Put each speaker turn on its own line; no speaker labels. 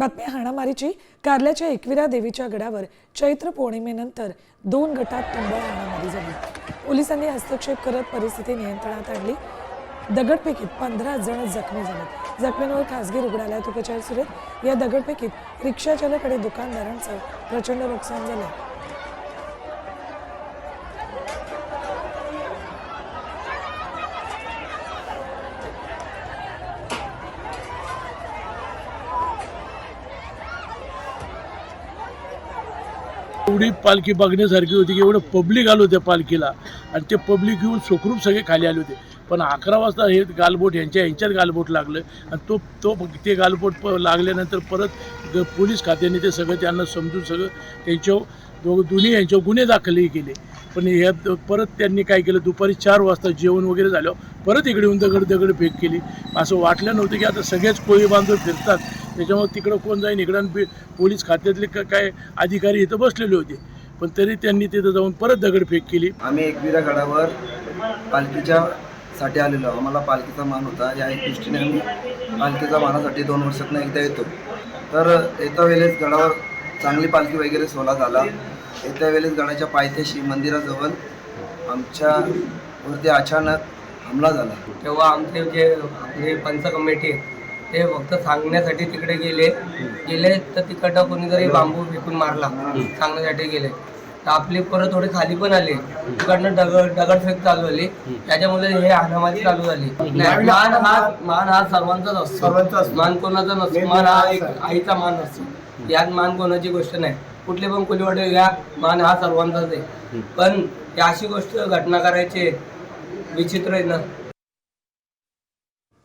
बातमी हाणामारीची कारल्याच्या एकविरा देवीच्या गडावर चैत्र पौर्णिमेनंतर 2 गटात तुंबळ हाणामारी झाली। पोलिसांनी हस्तक्षेप करत परिस्थिती नियंत्रणात आणली। दगडफेकीत 15 जण जखमी झाले। जखमींवर खासगी रुग्णालयात उपचार सुरू आहेत। या दगडफेकीत रिक्षाचालक आणि दुकानदारांचं प्रचंड नुकसान झालं।
एवढी पालखी बघण्यासारखी होती की एवढं पब्लिक आलो त्या पालखीला आणि ते पब्लिक येऊन सुखरूप सगळे खाली आले होते। पण 11 वाजता हे गालबोट यांच्यात गालबोट लागलं आणि ते गालबोट लागल्यानंतर परत पोलीस खात्याने ते सगळं त्यांना समजून सगळं त्यांच्यावर दोन्ही यांच्यावर गुन्हे दाखलही केले। पण ह्या परत त्यांनी काय केलं, दुपारी 4 वाजता जेवण वगैरे झालं परत इकडे येऊन दगड फेक केली। असं वाटलं नव्हतं की आता सगळेच कोळी बांधव फिरतात त्याच्यामुळे तिकडं कोण जाईन इकडं। पोलीस खात्यातले काय अधिकारी इथं बसलेले होते पण तरी त्यांनी तिथं जाऊन परत दगडफेक केली।
आम्ही एकविरा गडावर पालखीच्या साठी आलेलो। आम्हाला पालखीचा मान होता, या दृष्टीने आम्ही पालखीचा मानासाठी 2 वर्षातून एकदा येतो। तर येत्या वेळेस गडावर चांगली पालखी वगैरे सोहळा झाला। येत्या वेळेस गडाच्या पायथ्याशी मंदिराजवळ आमच्यावरती अचानक हमला झाला।
तेव्हा आमचे जे आपले पंच कमिटी ते फक्त सांगण्यासाठी तिकडे गेले तर तिकडं कोणीतरी बांबू फेकून मारला, सांगण्यासाठी गेले तर आपले परत थोडे खाली पण आले, तिकडनं दगडफेक चालू झाली। त्याच्यामुळे हे हाणामारी चालू झाली। मान हा सर्वांचाच असतो, मान कोणाचा नसतो, मान हा एक आईचा मान असतो। यात मान कोणाची गोष्ट नाही, कुठले पण कोलीवाडे घ्या, मान हा सर्वांचाच आहे। पण अशी गोष्ट घटना करायची विचित्र आहे ना।